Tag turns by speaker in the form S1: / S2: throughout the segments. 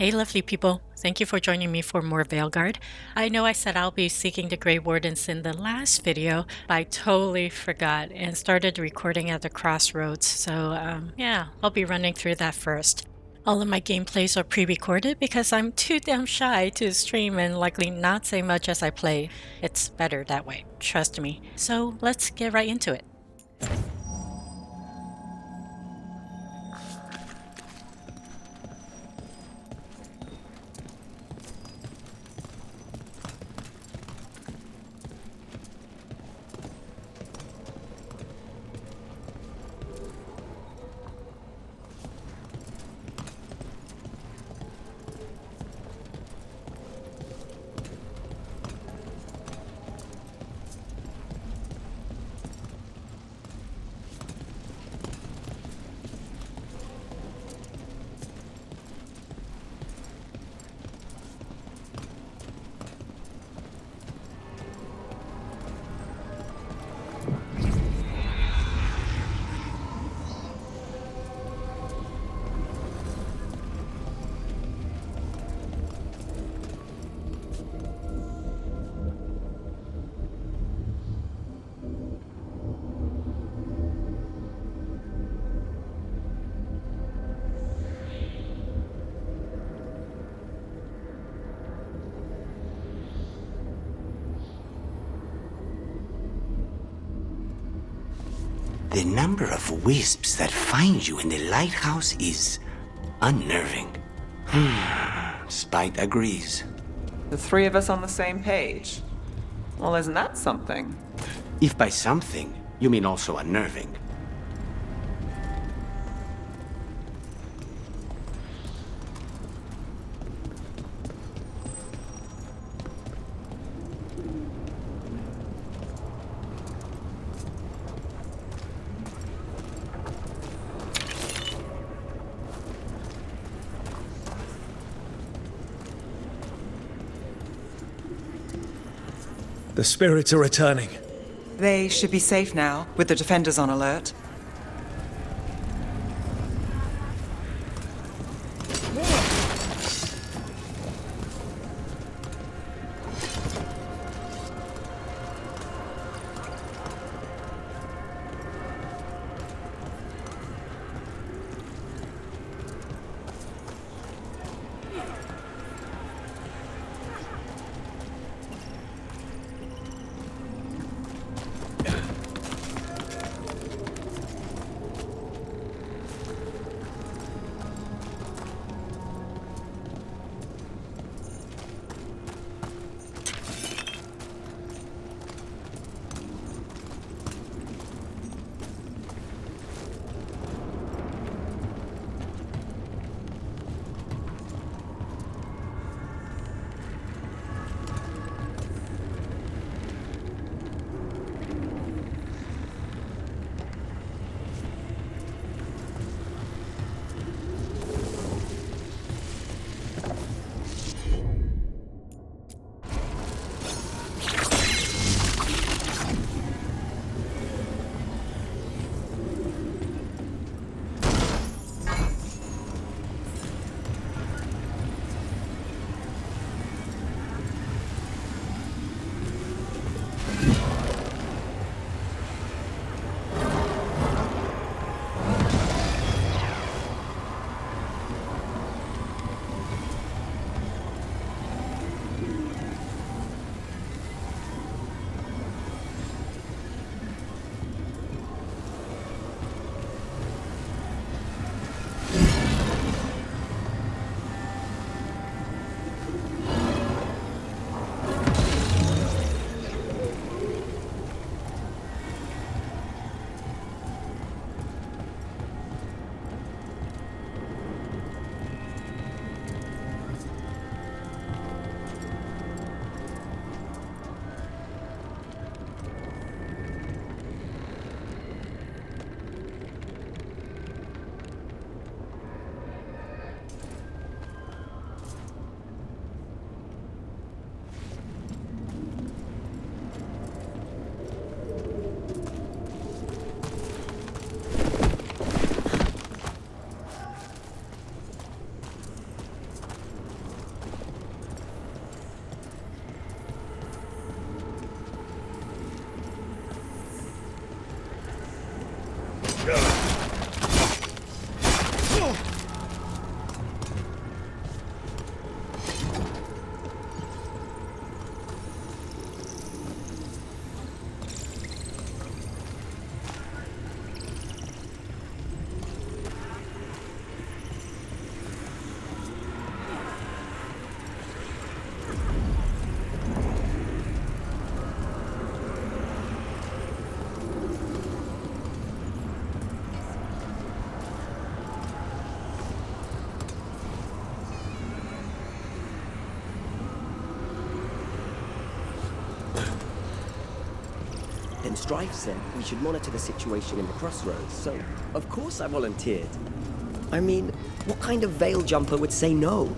S1: Hey lovely people, thank you for joining me for more Veilguard. I know I said I'll be seeking the Grey Wardens in the last video, but I totally forgot and started recording at the crossroads, so yeah, I'll be running through that first. All of my gameplays are pre-recorded because I'm too damn shy to stream and likely not say much as I play. It's better that way, trust me. So let's get right into it.
S2: The number of wisps that find you in the lighthouse is unnerving. Spite agrees.
S3: The three of us on the same page. Well, isn't that something?
S2: If by something, you mean also unnerving.
S4: The spirits are returning.
S3: They should be safe now, with the defenders on alert.
S5: Captain Strife said we should monitor the situation in the crossroads, so of course I volunteered. I mean, what kind of veil jumper would say no?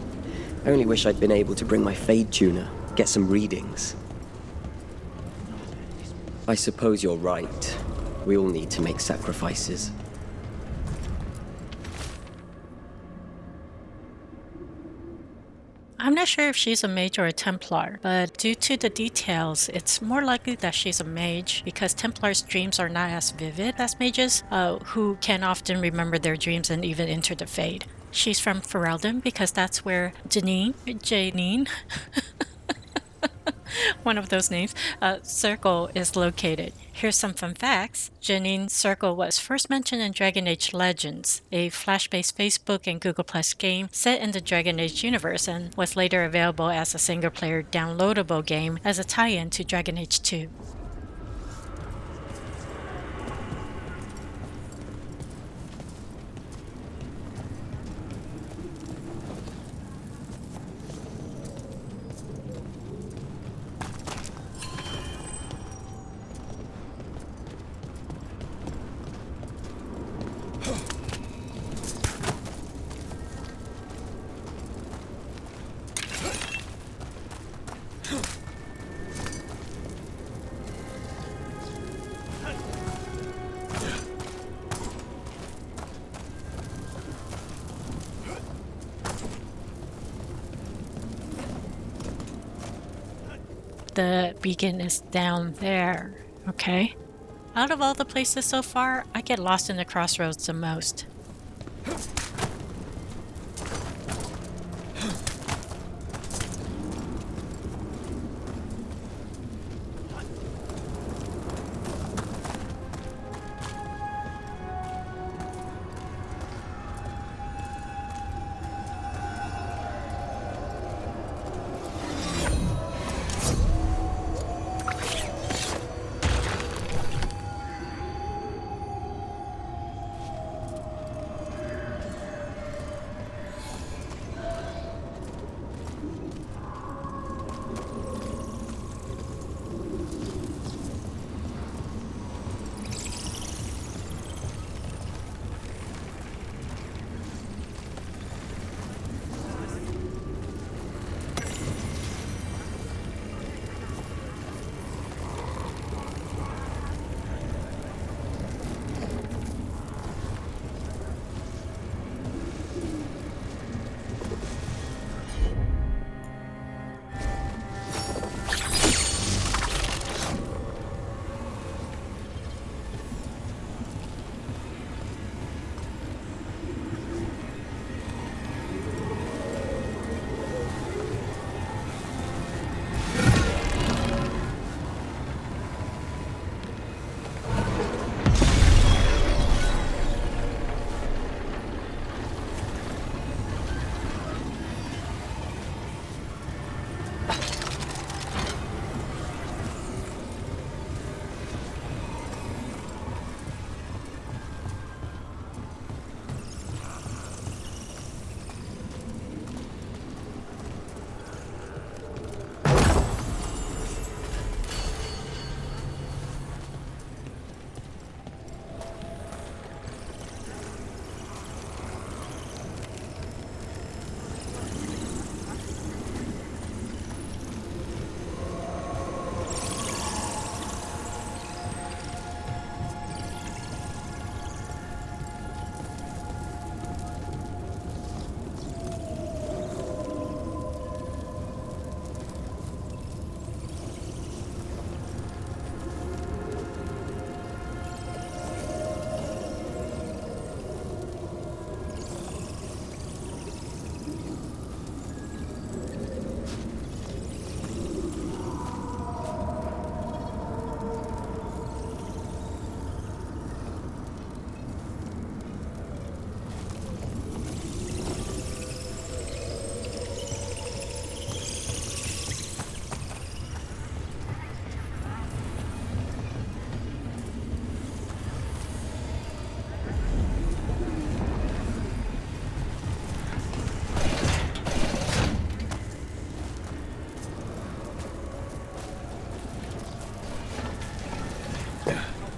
S5: I only wish I'd been able to bring my Fade tuner, get some readings. I suppose you're right. We all need to make sacrifices.
S1: I'm not sure if she's a mage or a Templar, but due to the details, it's more likely that she's a mage because Templars' dreams are not as vivid as mages, who can often remember their dreams and even enter the Fade. She's from Ferelden because that's where Janine, one of those names, Circle is located. Here's some fun facts. Janine's Circle was first mentioned in Dragon Age Legends, a Flash-based Facebook and Google Plus game set in the Dragon Age universe and was later available as a single-player downloadable game as a tie-in to Dragon Age 2. The beacon is down there. Okay. Out of all the places so far, I get lost in the crossroads the most.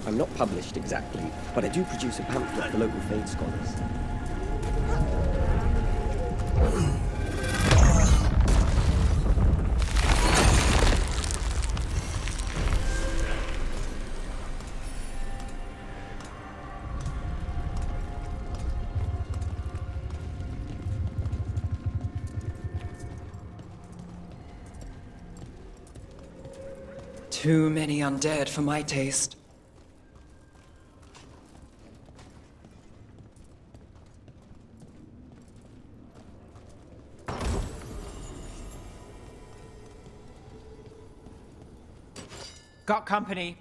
S5: I'm not published exactly, but I do produce a pamphlet for local Fade scholars.
S3: Too many undead for my taste. Got company.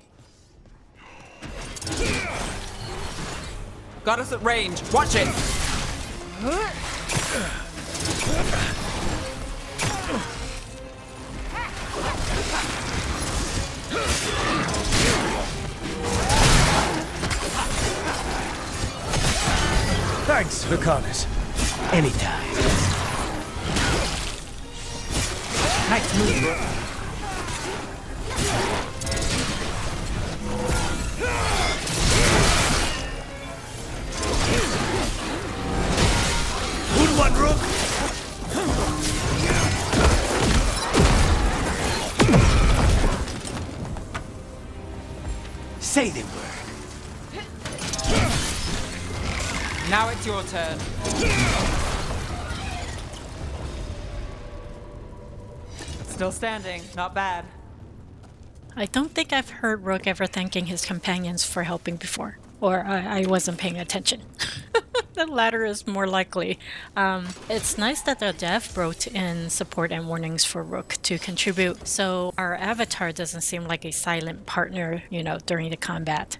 S3: Got us at range. Watch it!
S4: Thanks, Lucanus.
S2: Anytime.
S3: Nice move, bro.
S4: Good one, Rook!
S2: Say the word.
S3: Now it's your turn. Still standing. Not bad.
S1: I don't think I've heard Rook ever thanking his companions for helping before. Or I wasn't paying attention. The latter is more likely. It's nice that the dev wrote in support and warnings for Rook to contribute, so our avatar doesn't seem like a silent partner, during the combat.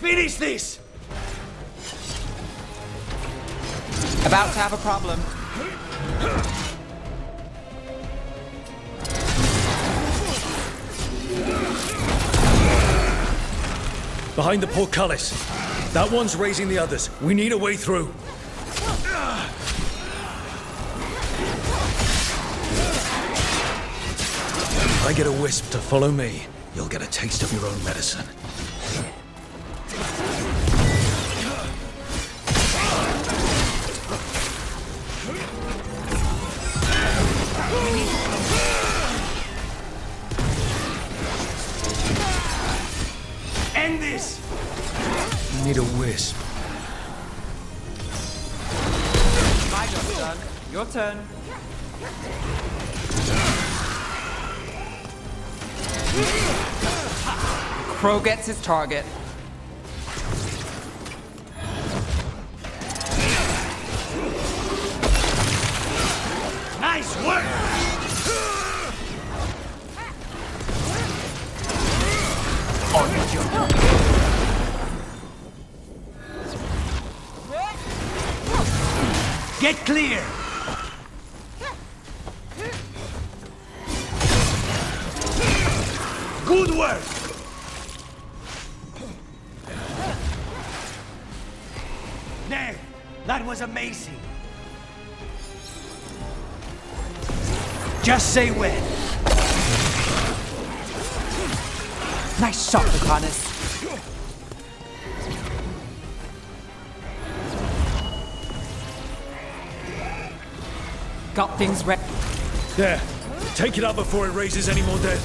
S4: Finish this!
S3: About to have a problem.
S4: Behind the portcullis. That one's raising the others. We need a way through. If I get a wisp to follow me, you'll get a taste of your own medicine.
S2: End this!
S4: You need a wisp.
S3: My job's done. Your turn. Crow gets his target.
S2: Nice work! On with your Get clear! Good work! There! That was amazing! Just say when.
S3: Nice shot, Lucanus. Got things ready.
S4: There. Take it out before it raises any more dead.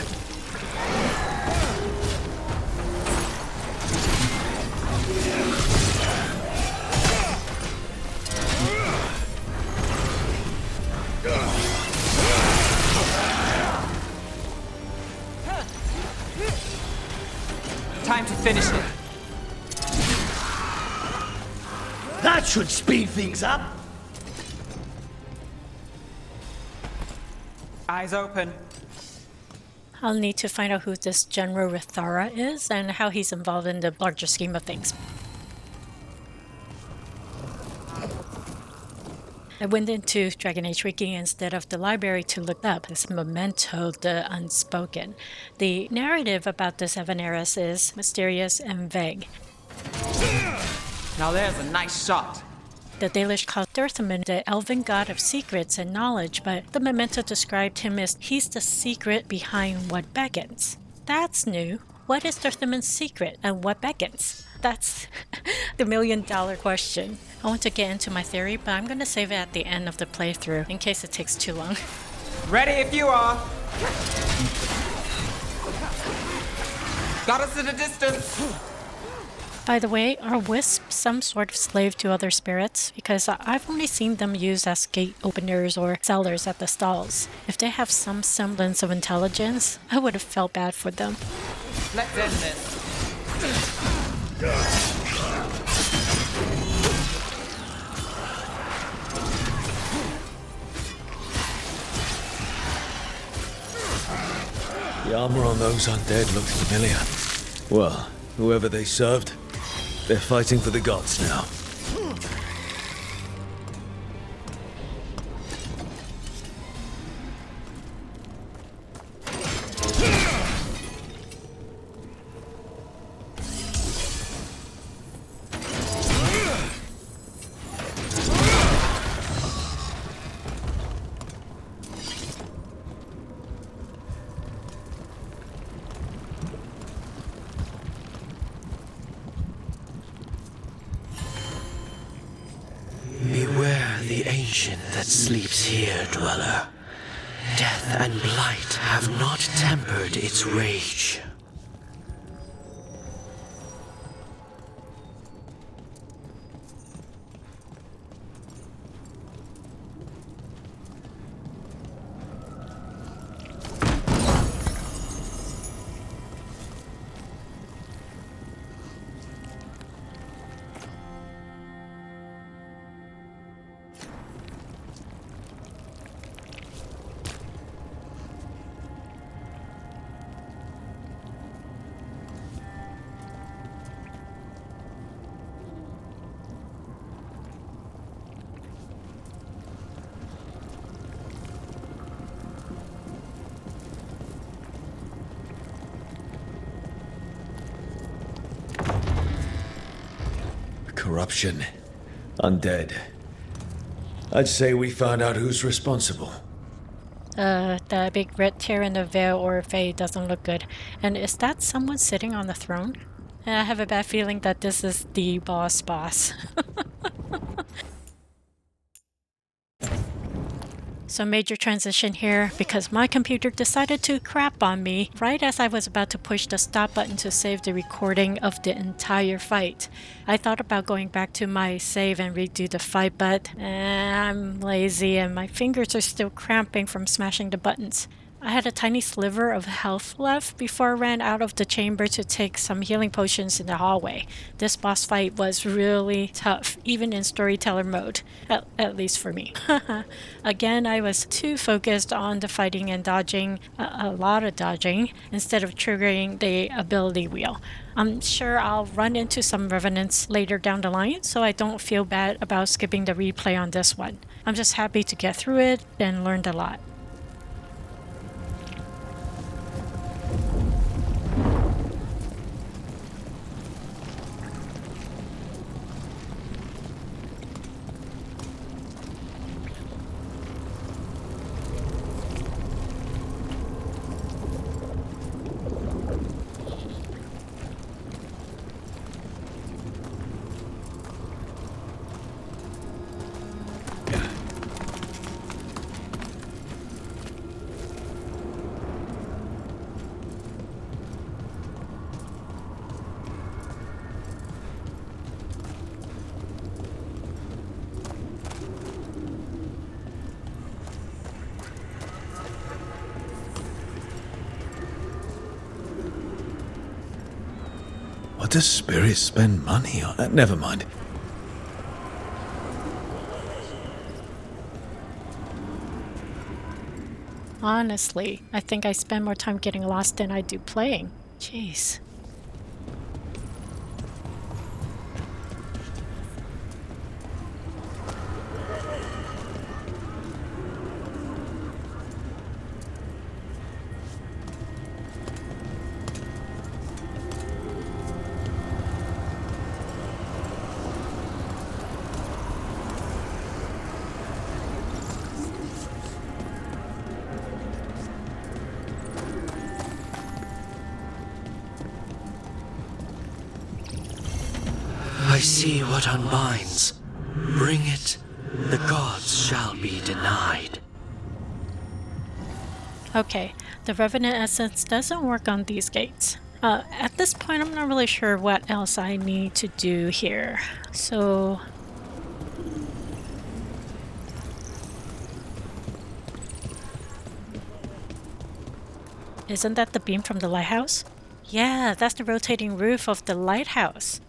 S3: Time to finish it.
S2: That should speed things up.
S3: Eyes open.
S1: I'll need to find out who this General Rithara is and how he's involved in the larger scheme of things. I went into Dragon Age Wiki instead of the library to look up this memento, the unspoken. The narrative about this Evaneris is mysterious and vague.
S3: Now there's a nice shot.
S1: The Dalish called Dirthamen the elven god of secrets and knowledge, but the memento described him as he's the secret behind what beckons. That's new. What is Dirthamen's secret and what beckons? That's the million-dollar question. I want to get into my theory, but I'm going to save it at the end of the playthrough in case it takes too long.
S3: Ready if you are. Got us at a distance.
S1: By the way, are wisps some sort of slave to other spirits? Because I've only seen them used as gate openers or sellers at the stalls. If they have some semblance of intelligence, I would have felt bad for them.
S3: Let's end this.
S4: The armor on those undead looks familiar. Well, whoever they served, they're fighting for the gods now.
S2: Beware the ancient that sleeps here, dweller. Death and blight have not tempered its rage.
S4: Corruption. Undead. I'd say we found out who's responsible.
S1: The big red tear in the veil or Fae doesn't look good. And is that someone sitting on the throne? I have a bad feeling that this is the boss. So major transition here because my computer decided to crap on me right as I was about to push the stop button to save the recording of the entire fight. I thought about going back to my save and redo the fight, but I'm lazy and my fingers are still cramping from smashing the buttons. I had a tiny sliver of health left before I ran out of the chamber to take some healing potions in the hallway. This boss fight was really tough, even in storyteller mode, at least for me. Again, I was too focused on the fighting and dodging, a lot of dodging, instead of triggering the ability wheel. I'm sure I'll run into some revenants later down the line, so I don't feel bad about skipping the replay on this one. I'm just happy to get through it and learned a lot.
S4: What does spirits spend money on? Never mind.
S1: Honestly, I think I spend more time getting lost than I do playing. Jeez.
S2: I see what unbinds. Bring it, the gods shall be denied.
S1: Okay, the Revenant Essence doesn't work on these gates. At this point, I'm not really sure what else I need to do here. So... Isn't that the beam from the lighthouse? Yeah, that's the rotating roof of the lighthouse.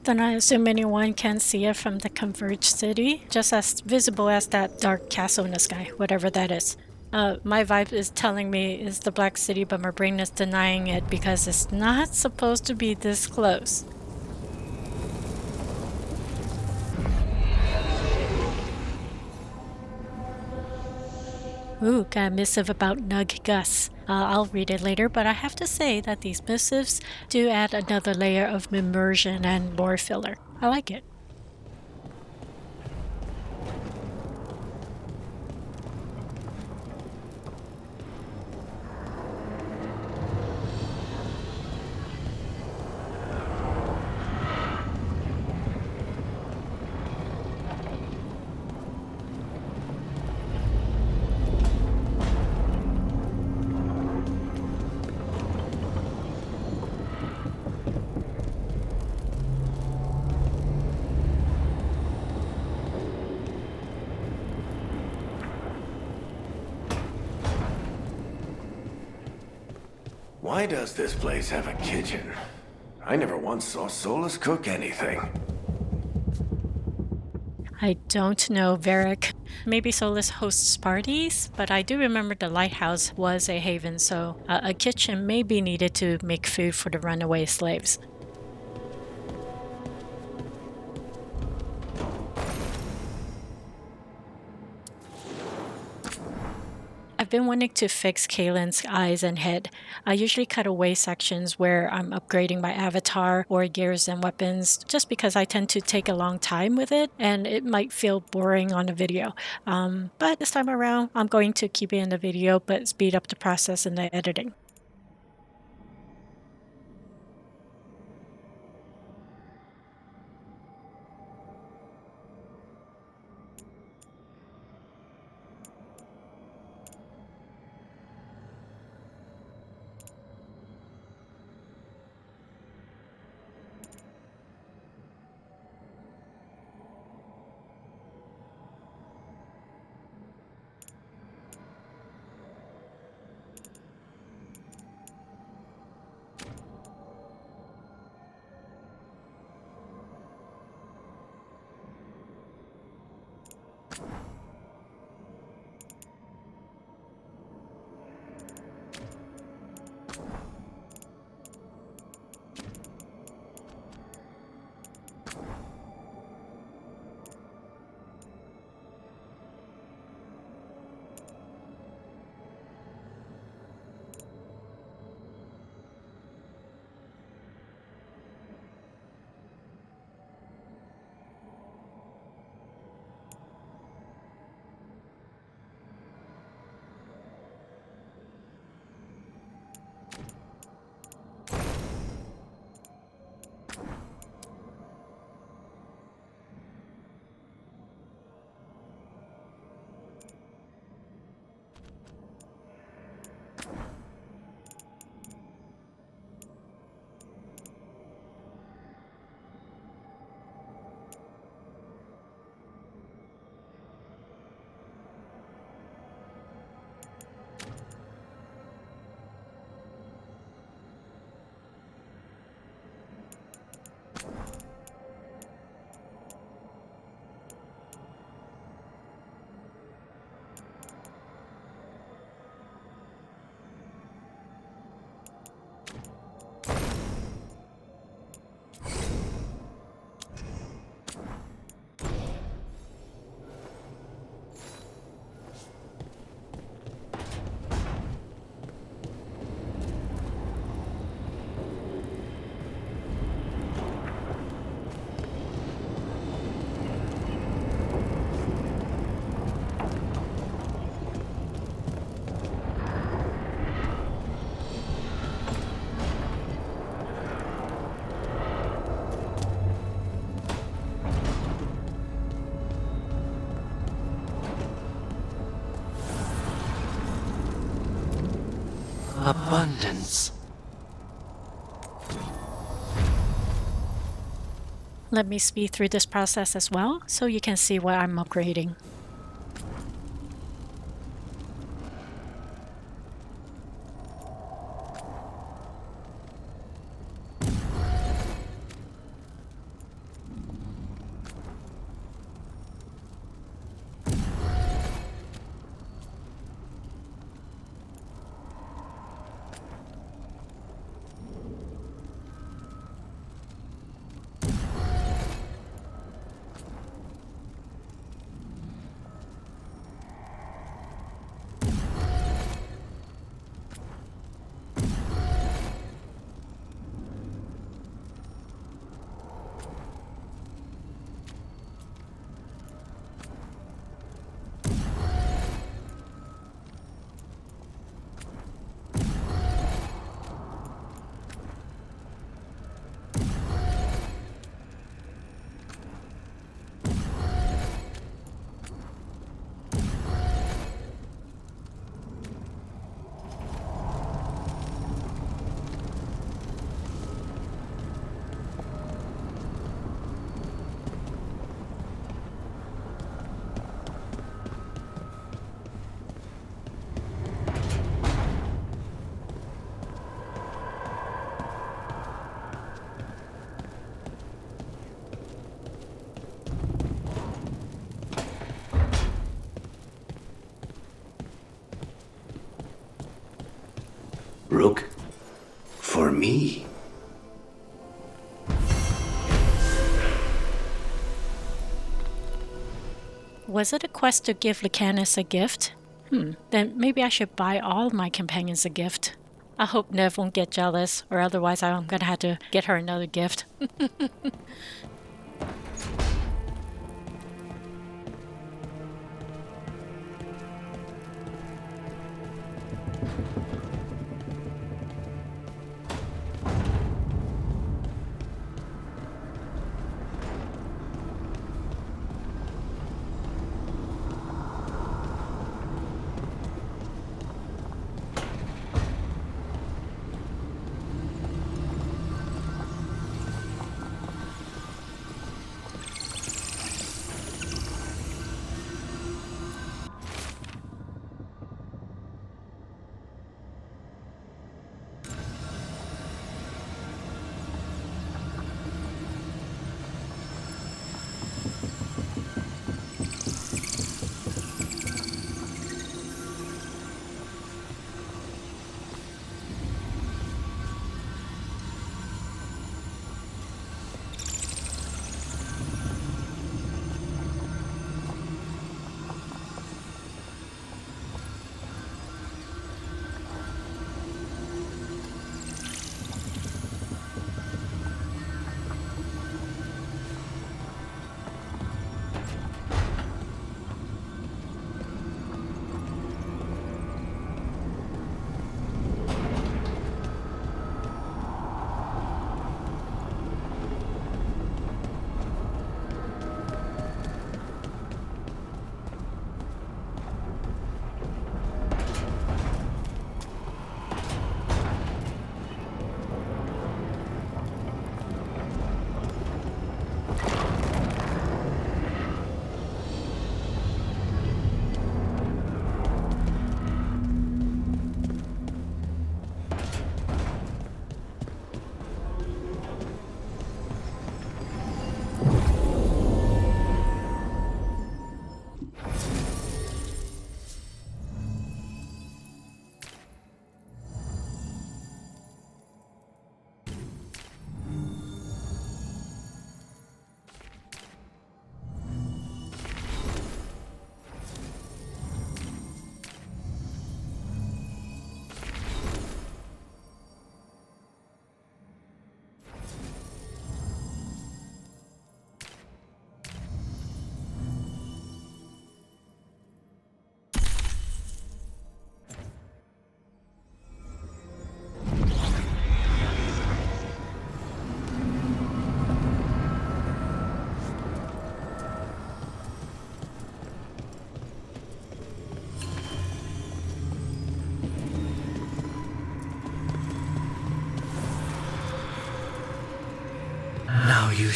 S1: Then I assume anyone can see it from the Converged City, just as visible as that dark castle in the sky, whatever that is. My vibe is telling me it's the Black City, but my brain is denying it because it's not supposed to be this close. Ooh, got a missive about Nug Gus. I'll read it later, but I have to say that these missives do add another layer of immersion and lore filler. I like it.
S6: Why does this place have a kitchen? I never once saw Solas cook anything.
S1: I don't know, Varric. Maybe Solas hosts parties, but I do remember the lighthouse was a haven, so a kitchen may be needed to make food for the runaway slaves. I've been wanting to fix Kaylin's eyes and head. I usually cut away sections where I'm upgrading my avatar or gears and weapons just because I tend to take a long time with it and it might feel boring on the video. But this time around, I'm going to keep it in the video but speed up the process in the editing.
S2: abundance.
S1: Let me speed through this process as well so you can see what I'm upgrading.
S6: Rook? For me?
S1: Was it a quest to give Lucanus a gift? Then maybe I should buy all my companions a gift. I hope Nev won't get jealous, or otherwise I'm gonna have to get her another gift.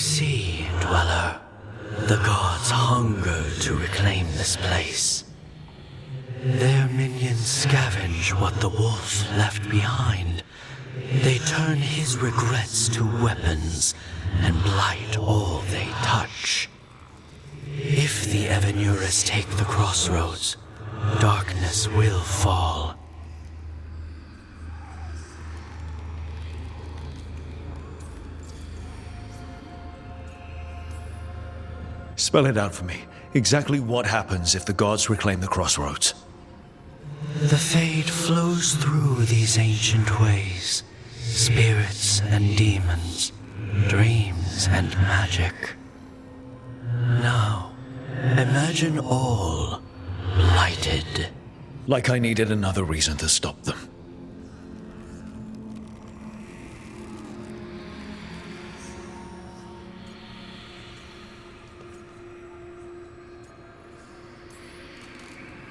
S2: see, Dweller, the gods hunger to reclaim this place. Their minions scavenge what the wolf left behind. They turn his regrets to weapons and blight all they touch. If the Evanuras take the crossroads, darkness will fall.
S4: Spell it out for me. Exactly what happens if the gods reclaim the crossroads?
S2: The fade flows through these ancient ways. Spirits and demons, dreams and magic. Now, imagine all blighted.
S4: Like I needed another reason to stop them.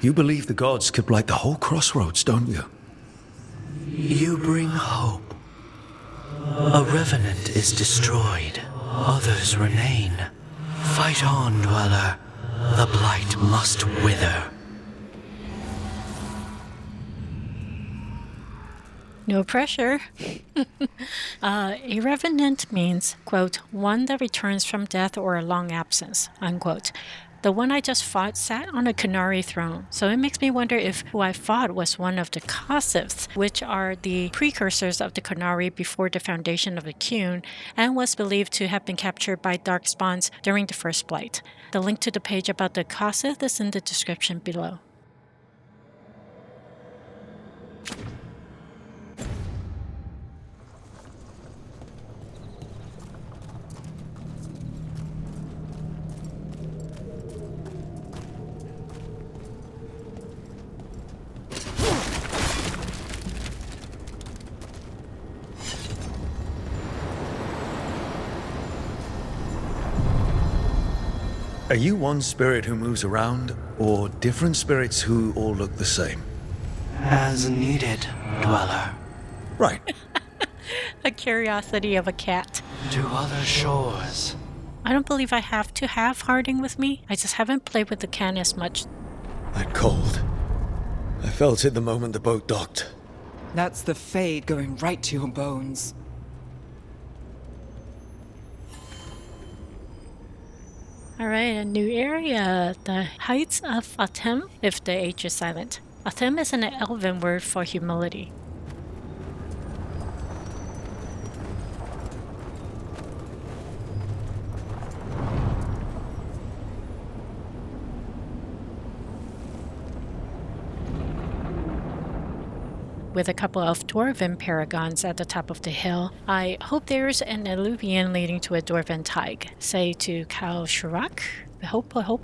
S4: You believe the gods could blight the whole crossroads, don't you?
S2: You bring hope. A revenant is destroyed, others remain. Fight on, Dweller. The blight must wither.
S1: No pressure. A revenant means, quote, one that returns from death or a long absence, unquote. The one I just fought sat on a Qunari throne, so it makes me wonder if who I fought was one of the Khasifs, which are the precursors of the Qunari before the foundation of the Qun, and was believed to have been captured by Darkspawns during the First Blight. The link to the page about the Khasif is in the description below.
S4: Are you one spirit who moves around, or different spirits who all look the same?
S2: As needed, Dweller.
S4: Right.
S1: A curiosity of a cat.
S2: To other shores.
S1: I don't believe I have to have Harding with me. I just haven't played with the can as much.
S4: That cold. I felt it the moment the boat docked.
S3: That's the fade going right to your bones.
S1: Alright, a new area. The Heights of Athim, if the H is silent. Athim is an elven word for humility. With a couple of dwarven paragons at the top of the hill, I hope there's an alluvion leading to a dwarven tig, say to Kal Shirak. I hope.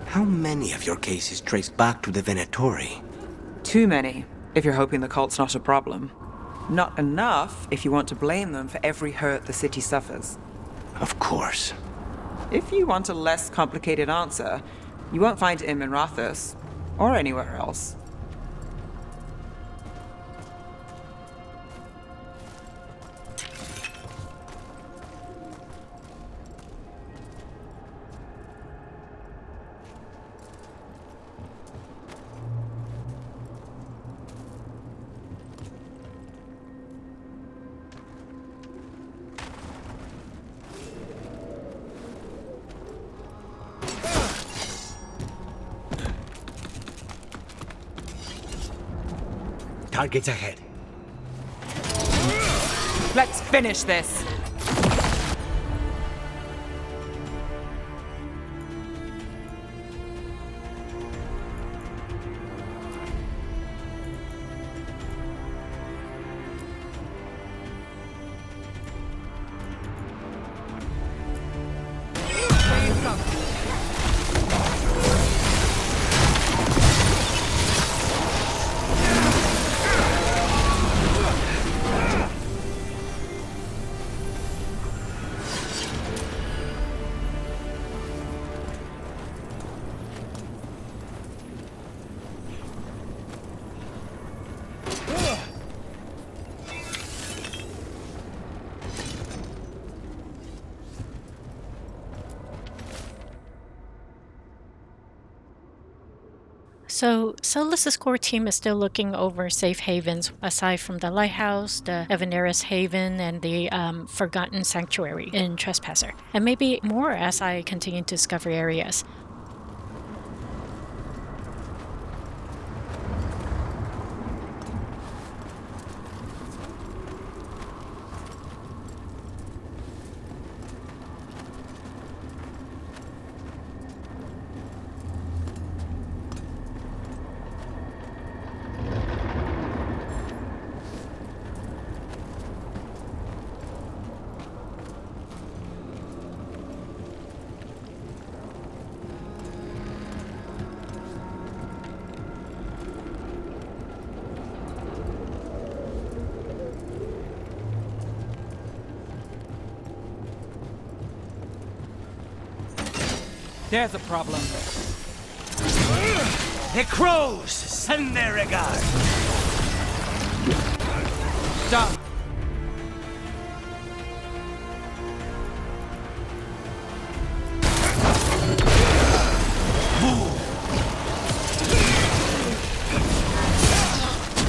S7: How many of your cases trace back to the Venatori?
S3: Too many, if you're hoping the cult's not a problem. Not enough if you want to blame them for every hurt the city suffers.
S7: Of course.
S3: If you want a less complicated answer, you won't find him in Rathus, or anywhere else.
S7: Targets ahead.
S3: Let's finish this.
S1: So Solas' core team is still looking over safe havens, aside from the lighthouse, the Evaneris Haven, and the Forgotten Sanctuary in Trespasser, and maybe more as I continue to discover areas.
S3: There's a problem.
S7: The crows send their regard.
S3: Stop.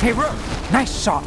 S3: Hey, Rook! Nice shot!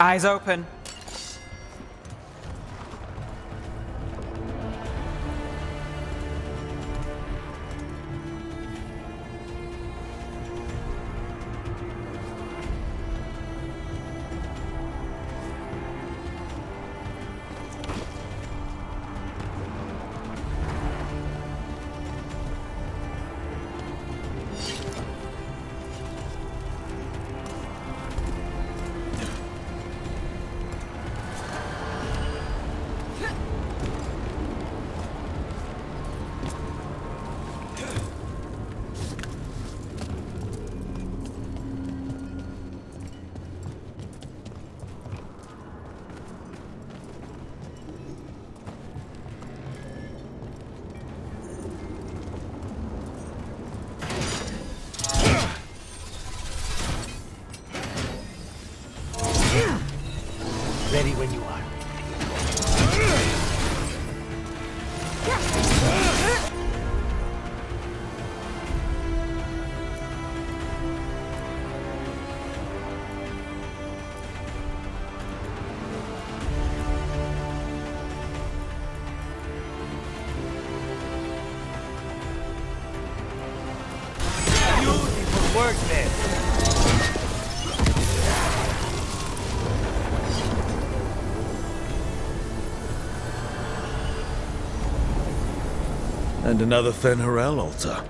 S3: Eyes open.
S7: Ready when you are.
S6: Beautiful work there.
S4: And another Fen'Harel altar.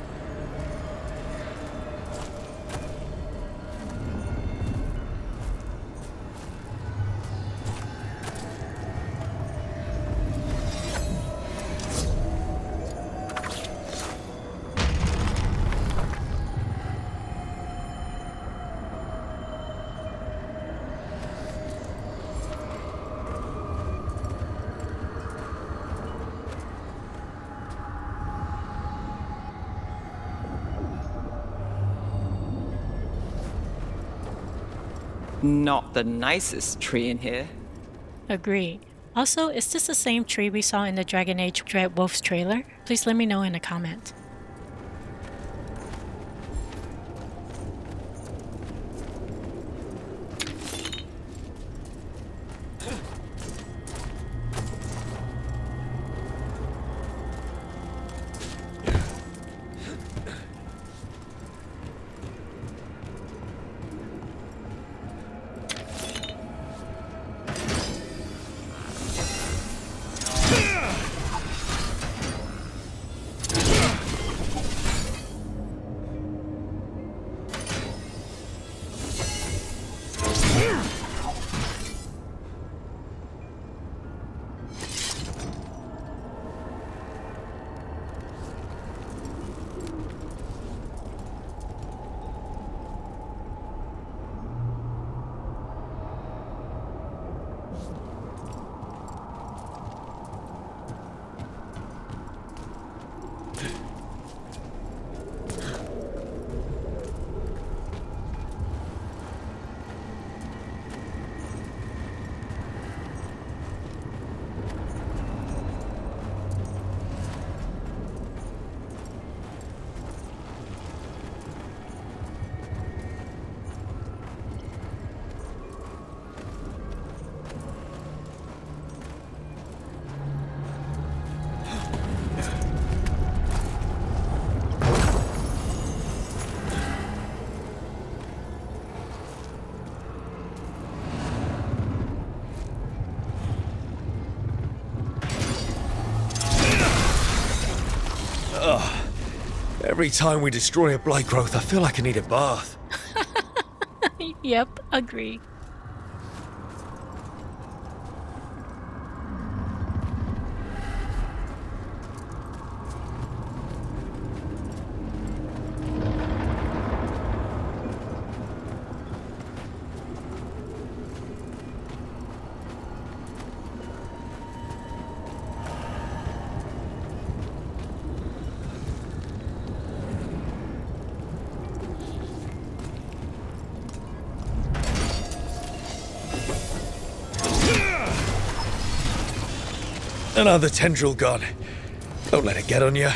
S3: Not the nicest tree in here.
S1: Agree. Also, is this the same tree we saw in the Dragon Age Dread Wolves trailer? Please let me know in a comment.
S4: Every time we destroy a blight growth, I feel like I need a bath.
S1: Yep, agree.
S4: Another tendril gone. Don't let it get on you.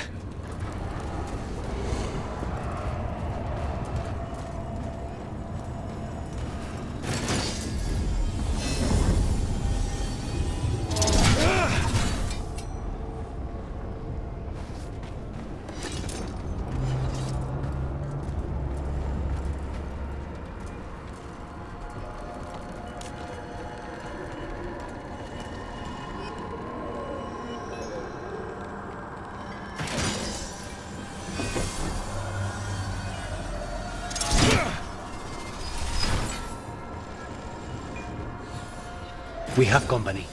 S7: We have company.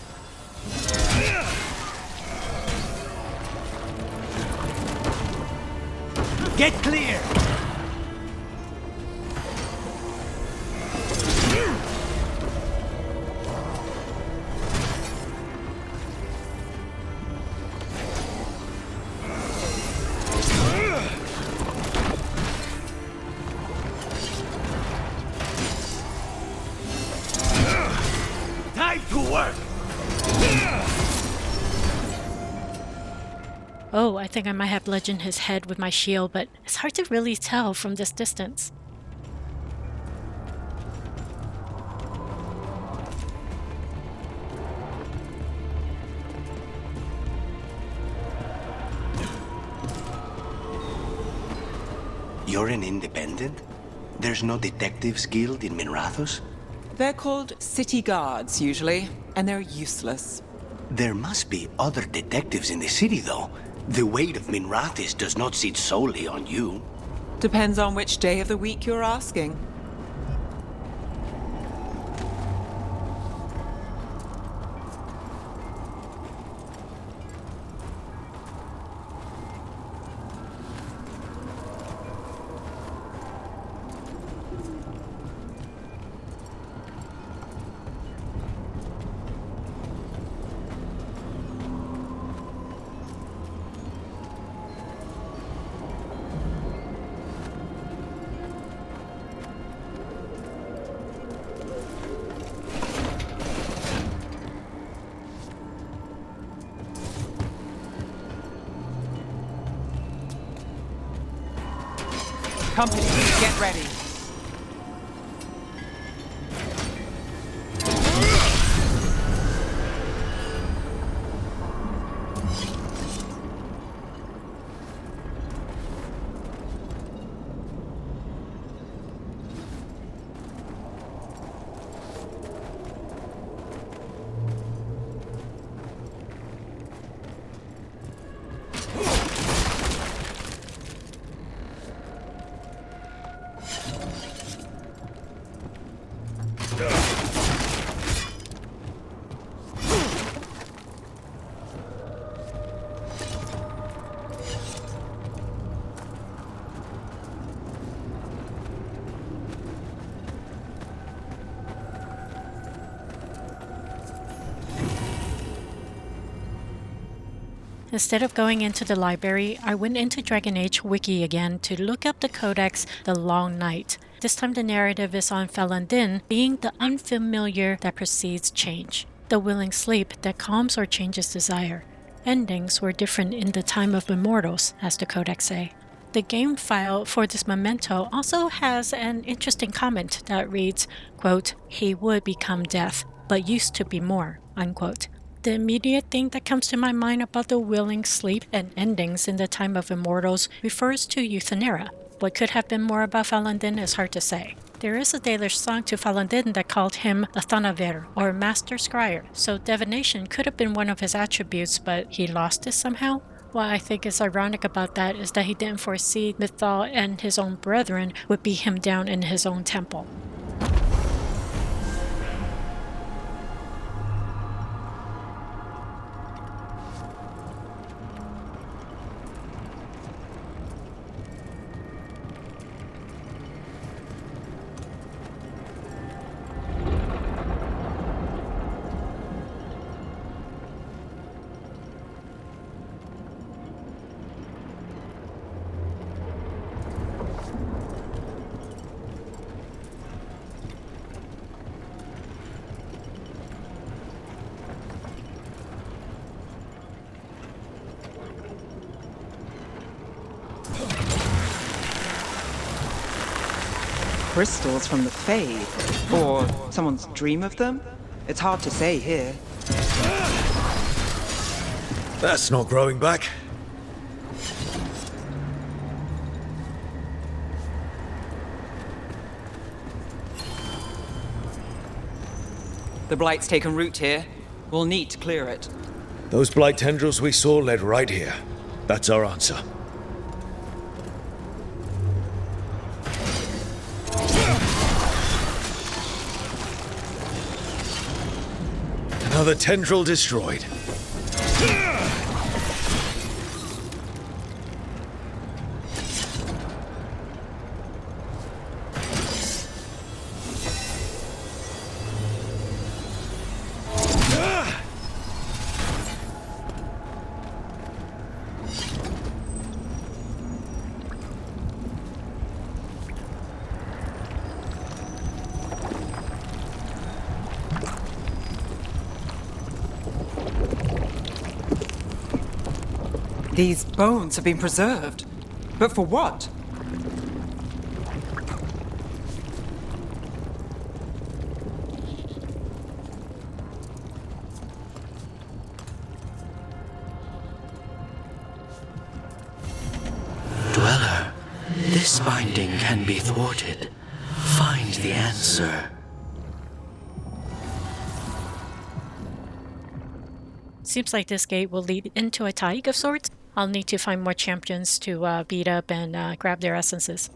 S7: Get clear! Time to work!
S1: Oh, I think I might have bludgeoned his head with my shield, but it's hard to really tell from this distance.
S7: You're an independent? There's no detectives guild in Minrathos?
S3: They're called city guards, usually, and they're useless.
S7: There must be other detectives in the city, though. The weight of Minrathis does not sit solely on you.
S3: Depends on which day of the week you're asking. Company, get ready.
S1: Instead of going into the library, I went into Dragon Age Wiki again to look up the codex The Long Night. This time the narrative is on Falon'Din being the unfamiliar that precedes change, the willing sleep that calms or changes desire. Endings were different in the time of immortals, as the codex say. The game file for this memento also has an interesting comment that reads, quote, "He would become death, but used to be more," unquote. The immediate thing that comes to my mind about the willing sleep and endings in the time of immortals refers to Euthenera. What could have been more about Falon'Din is hard to say. There is a Dalish song to Falon'Din that called him a Thanaver, or Master Scryer, so divination could have been one of his attributes, but he lost it somehow? What I think is ironic about that is that he didn't foresee Mythal and his own brethren would beat him down in his own temple.
S3: Crystals from the Fade? Or someone's dream of them? It's hard to say here.
S4: That's not growing back.
S3: The Blight's taken root here. We'll need to clear it.
S4: Those blight tendrils we saw led right here. That's our answer. Another tendril destroyed.
S3: These bones have been preserved. But for what?
S2: Dweller, this binding can be thwarted. Find the answer.
S1: Seems like this gate will lead into a taiga of sorts. I'll need to find more champions to beat up and grab their essences.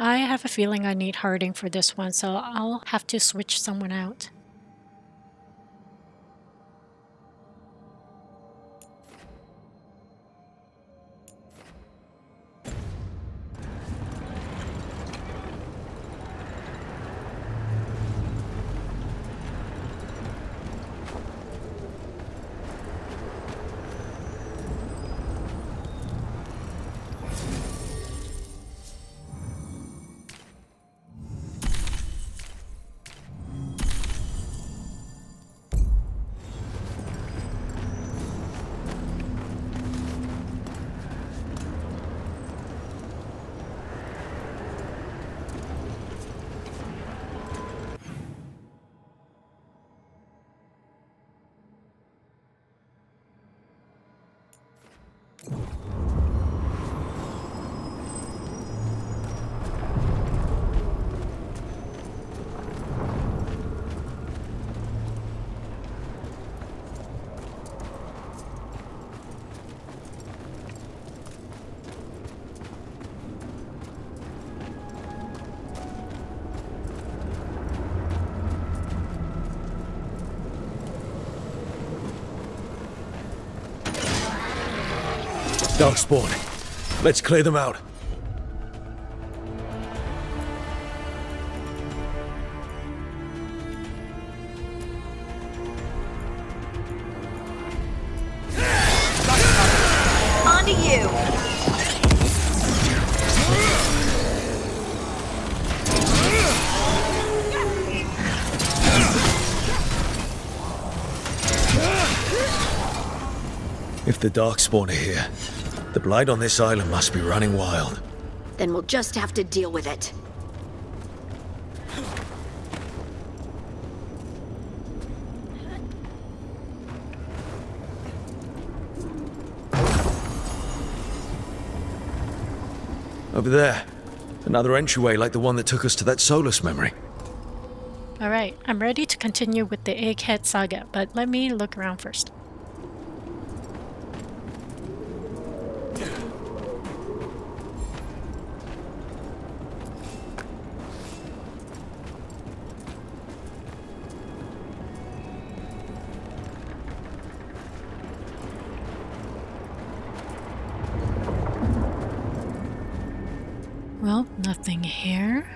S1: I have a feeling I need Harding for this one, so I'll have to switch someone out.
S4: Darkspawn. Let's clear them out.
S8: On to you.
S4: If the Darkspawn are here, the blight on this island must be running wild.
S8: Then we'll just have to deal with it.
S4: Over there. Another entryway like the one that took us to that Solas memory.
S1: Alright, I'm ready to continue with the Egghead saga, but let me look around first. Well, nothing here.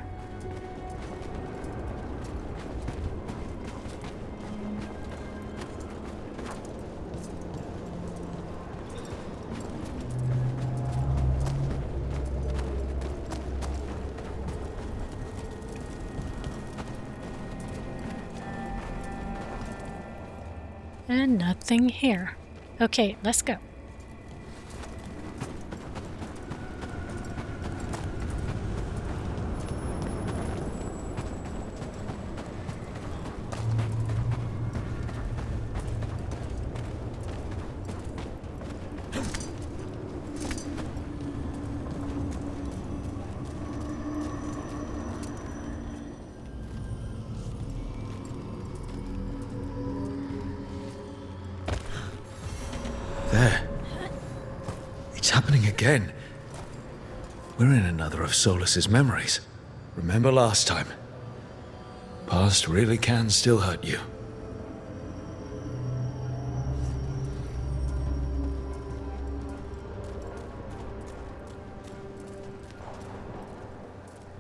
S1: And nothing here. Okay, let's go.
S4: again. We're in another of Solas's memories. Remember last time? Past really can still hurt you.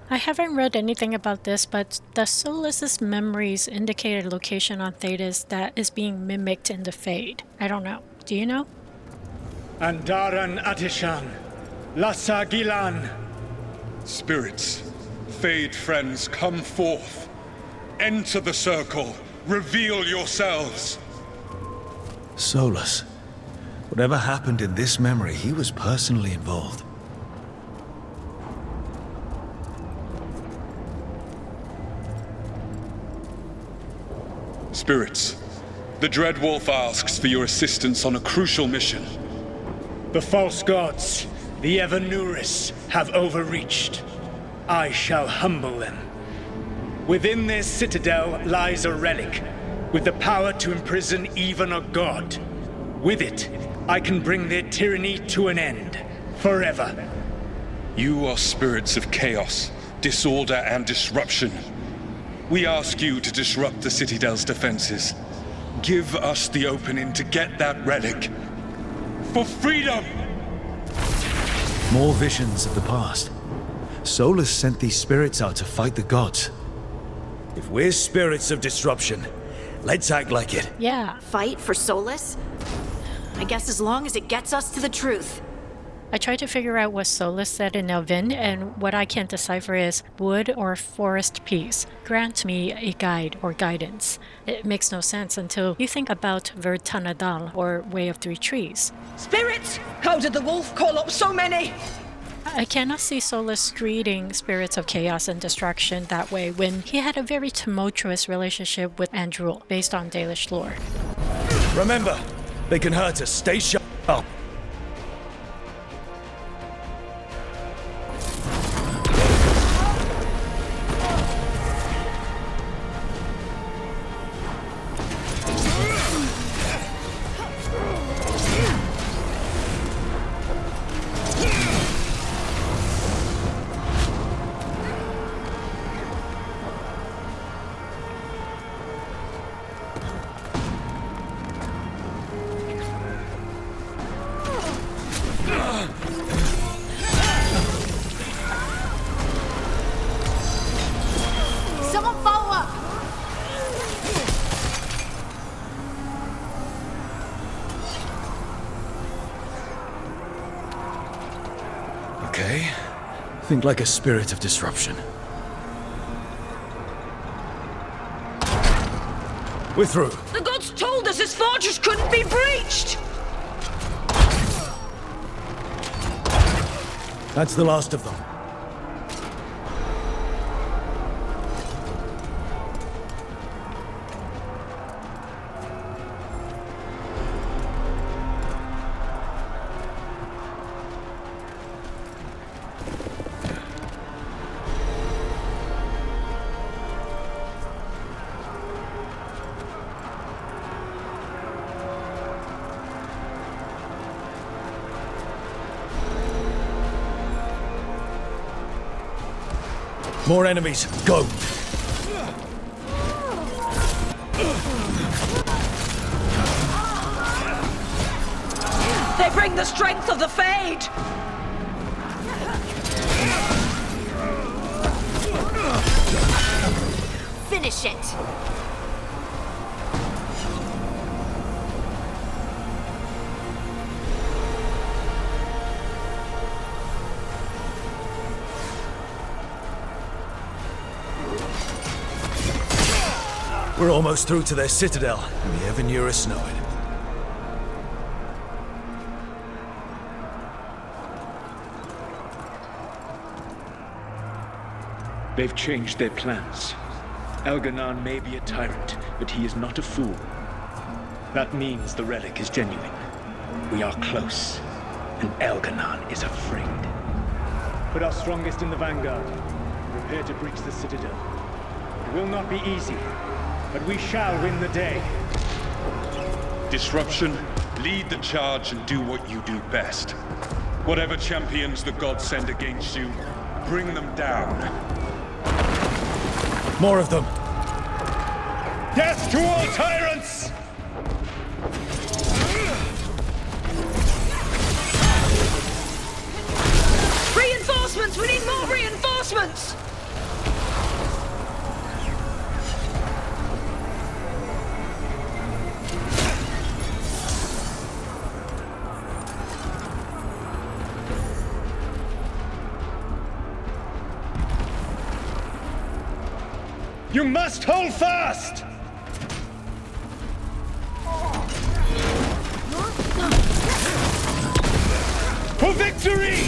S1: I haven't read anything about this, but does Solas's memories indicate a location on Thedas that is being mimicked in the Fade? I don't know. Do you know?
S9: Andaran Atishan, Lassa Gilan.
S10: Spirits, Fade friends, come forth. Enter the circle. Reveal yourselves.
S4: Solas. Whatever happened in this memory, he was personally involved.
S10: Spirits, the Dread Wolf asks for your assistance on a crucial mission.
S9: The false gods, the Evanuris, have overreached. I shall humble them. Within their citadel lies a relic, with the power to imprison even a god. With it, I can bring their tyranny to an end, forever.
S10: You are spirits of chaos, disorder, and disruption. We ask you to disrupt the Citadel's defenses. Give us the opening to get that relic. For freedom!
S4: More visions of the past. Solas sent these spirits out to fight the gods. If we're spirits of disruption, let's act like it.
S1: Yeah.
S8: Fight for Solas? I guess as long as it gets us to the truth.
S1: I tried to figure out what Solas said in Elven, and what I can't decipher is wood or forest peace. Grant me a guide or guidance. It makes no sense until you think about Vertanadal, or Way of Three Trees.
S11: Spirits! How did the wolf call up so many?
S1: I cannot see Solas greeting spirits of chaos and destruction that way when he had a very tumultuous relationship with Andrul, based on Dalish lore.
S4: Remember, they can hurt us. Stay sharp.
S8: Someone follow up!
S4: Okay. Think like a spirit of disruption. We're through.
S11: The gods told us this fortress couldn't be breached!
S4: That's the last of them. More enemies. Go!
S11: They bring the strength of the Fade!
S8: Finish it!
S4: We're almost through to their citadel, and the Evanuris know it.
S9: They've changed their plans. Elganon may be a tyrant, but he is not a fool. That means the relic is genuine. We are close, and Elganon is afraid. Put our strongest in the vanguard. Prepare to breach the citadel. It will not be easy, but we shall win the day.
S10: Disruption, lead the charge and do what you do best. Whatever champions the gods send against you, bring them down.
S4: More of them!
S10: Death to all tyrants!
S11: Reinforcements! We need more reinforcements!
S10: You must hold fast! For victory!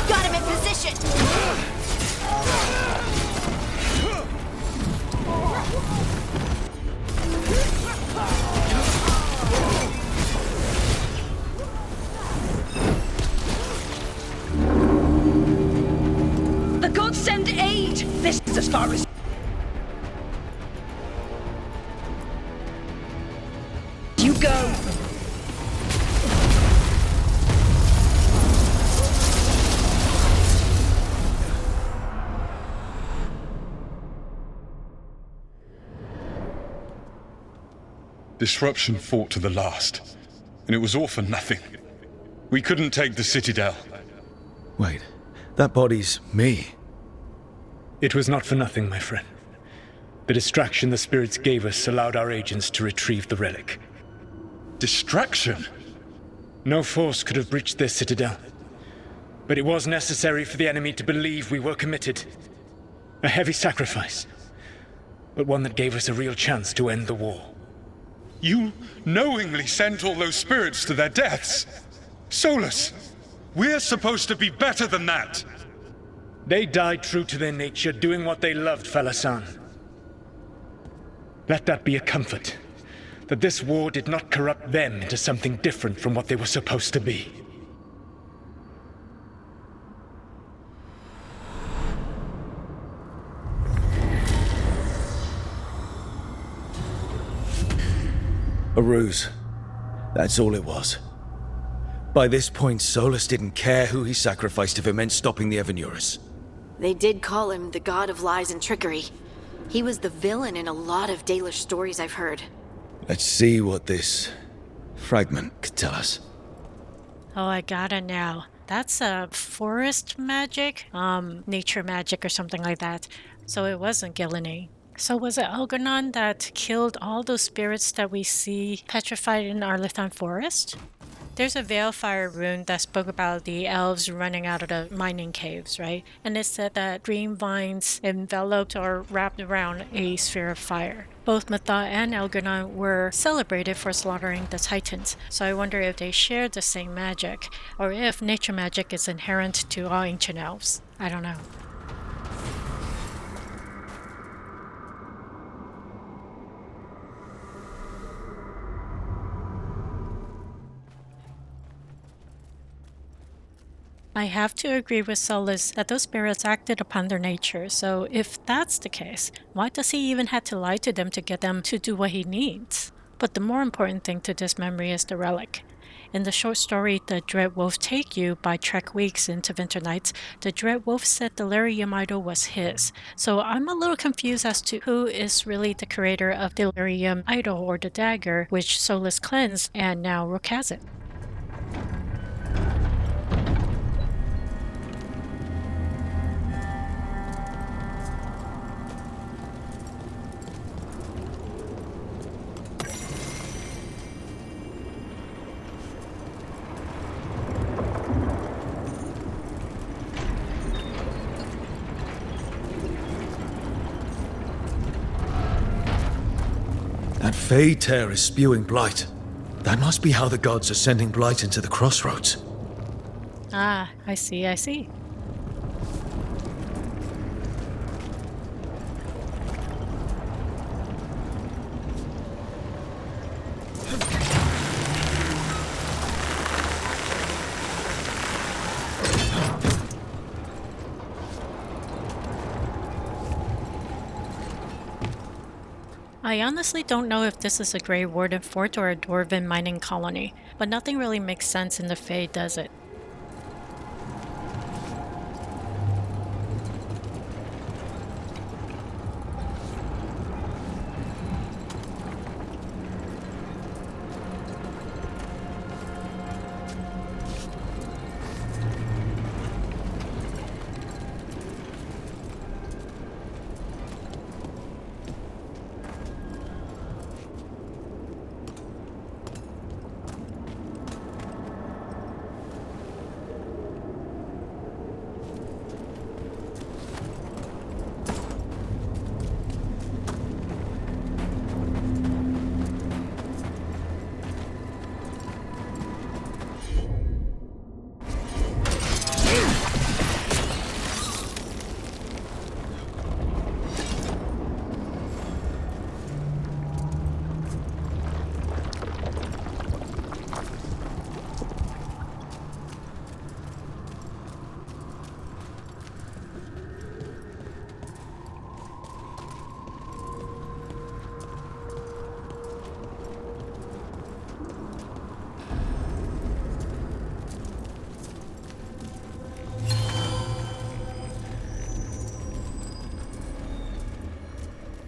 S8: Got him in position!
S11: The gods send aid! This is as far as you go.
S10: Disruption fought to the last, and it was all for nothing. We couldn't take the Citadel.
S4: Wait, that body's me.
S9: It was not for nothing, my friend. The distraction the spirits gave us allowed our agents to retrieve the relic.
S10: Distraction?
S9: No force could have breached this Citadel. But it was necessary for the enemy to believe we were committed. A heavy sacrifice, but one that gave us a real chance to end the war.
S10: You knowingly sent all those spirits to their deaths. Solas, we're supposed to be better than that.
S9: They died true to their nature, doing what they loved, Falasan. Let that be a comfort, that this war did not corrupt them into something different from what they were supposed to be.
S4: A ruse. That's all it was. By this point, Solas didn't care who he sacrificed if it meant stopping the Evanurus.
S8: They did call him the god of lies and trickery. He was the villain in a lot of Dalish stories I've heard.
S4: Let's see what this fragment could tell us.
S1: Oh, I got it now. That's a forest magic? Nature magic or something like that. So it wasn't Gillenay. So was it Algernon that killed all those spirits that we see petrified in Arlithan Forest? There's a Veilfire rune that spoke about the elves running out of the mining caves, right? And it said that green vines enveloped or wrapped around a sphere of fire. Both Matha and Algernon were celebrated for slaughtering the Titans, so I wonder if they share the same magic, or if nature magic is inherent to all ancient elves. I don't know. I have to agree with Solas that those spirits acted upon their nature, so if that's the case, why does he even have to lie to them to get them to do what he needs? But the more important thing to this memory is the relic. In the short story The Dread Wolf Take You by Trek Weeks into Winter Nights, the Dread Wolf said the Lyrium idol was his, so I'm a little confused as to who is really the creator of the Lyrium idol or the dagger, which Solas cleansed and now Rook has it.
S4: Fey tear is spewing blight. That must be how the gods are sending blight into the crossroads.
S1: Ah, I see, I see. I honestly don't know if this is a Grey Warden fort or a Dwarven mining colony, but nothing really makes sense in the Fae, does it?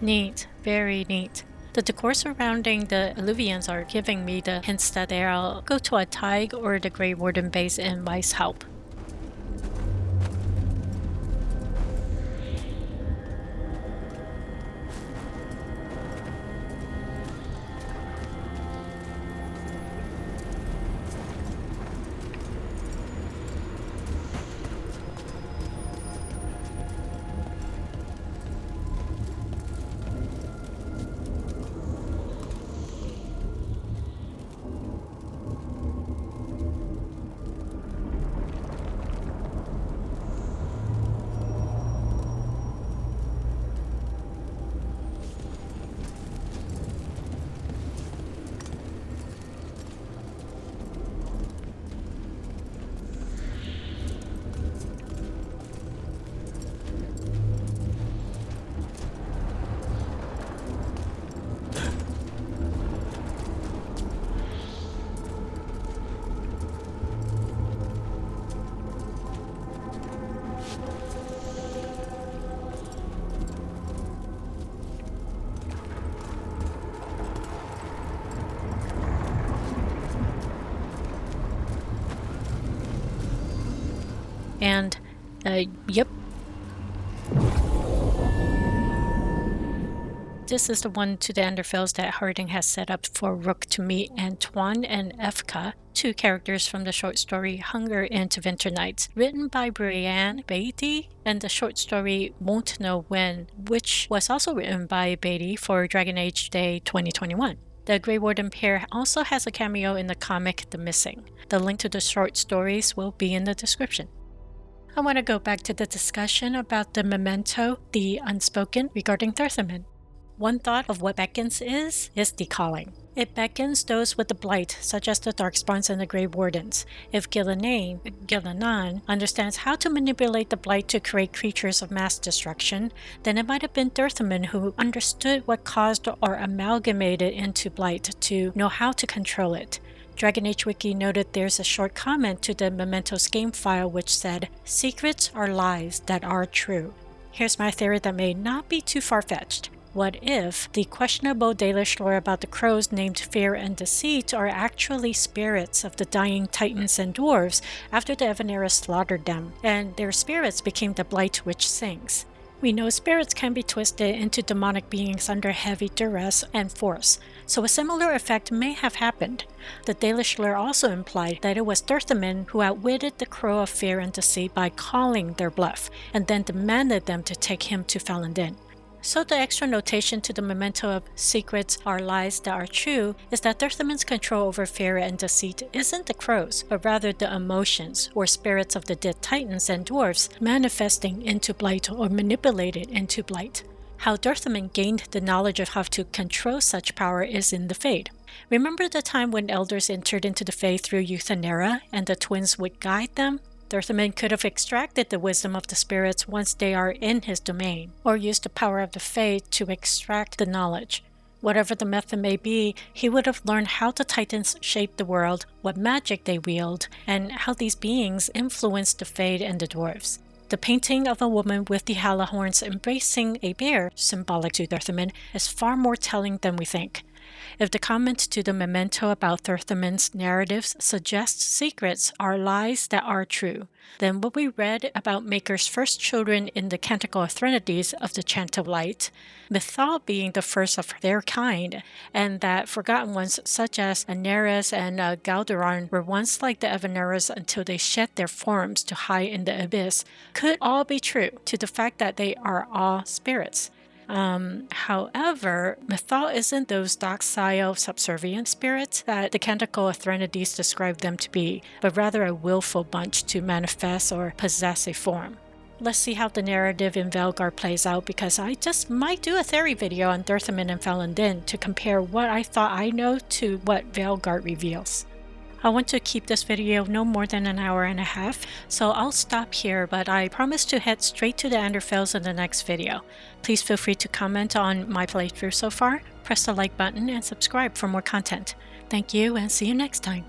S1: Neat, very neat. The decor surrounding the Illuvians are giving me the hints that they'll go to a Tig or the Grey Warden base in Weiss help. And, yep. This is the one to the Enderfells that Harding has set up for Rook to meet Antoine and Evka, two characters from the short story Hunger into Winter Nights, written by Brianne Beatty, and the short story Won't Know When, which was also written by Beatty for Dragon Age Day 2021. The Grey Warden pair also has a cameo in the comic The Missing. The link to the short stories will be in the description. I want to go back to the discussion about the memento, the unspoken, regarding Dirthamen. One thought of what beckons is the calling. It beckons those with the blight, such as the Darkspawns and the Grey Wardens. If Gillenan understands how to manipulate the blight to create creatures of mass destruction, then it might have been Dirthamen who understood what caused or amalgamated into blight to know how to control it. Dragon Age Wiki noted there's a short comment to the Mementos game file which said, "Secrets are lies that are true." Here's my theory that may not be too far-fetched. What if the questionable Dalish lore about the crows named Fear and Deceit are actually spirits of the dying titans and dwarves after the Evanera slaughtered them, and their spirits became the blight which sings? We know spirits can be twisted into demonic beings under heavy duress and force, so a similar effect may have happened. The Dalish lore also implied that it was Dirthamen who outwitted the Crow of Fear and Deceit by calling their bluff, and then demanded them to take him to Falon'Din. So the extra notation to the memento of secrets are lies that are true is that Dirthaman's control over fear and deceit isn't the crows, but rather the emotions or spirits of the dead titans and dwarves manifesting into blight or manipulated into blight. How Dirthaman gained the knowledge of how to control such power is in the Fade. Remember the time when elders entered into the Fade through Euthanera and the twins would guide them? Dirthaman could have extracted the wisdom of the spirits once they are in his domain, or used the power of the Fade to extract the knowledge. Whatever the method may be, he would have learned how the Titans shape the world, what magic they wield, and how these beings influence the Fade and the dwarves. The painting of a woman with the Halahorns embracing a bear, symbolic to Dirthaman, is far more telling than we think. If the comment to the memento about Dirthaman's narratives suggests secrets are lies that are true, then what we read about Maker's first children in the Canticle of Threnodies of the Chant of Light, Mythal being the first of their kind, and that forgotten ones such as Aneras and Galderon were once like the Evaneras until they shed their forms to hide in the abyss, could all be true to the fact that they are all spirits. However, Mythal isn't those docile, subservient spirits that the Canticle of Threnodies described them to be, but rather a willful bunch to manifest or possess a form. Let's see how the narrative in Veilguard plays out, because I just might do a theory video on Dirthamen and Falon'Din to compare what I thought I know to what Veilguard reveals. I want to keep this video no more than an hour and a half, so I'll stop here, but I promise to head straight to the Anderfels in the next video. Please feel free to comment on my playthrough so far, press the like button, and subscribe for more content. Thank you, and see you next time.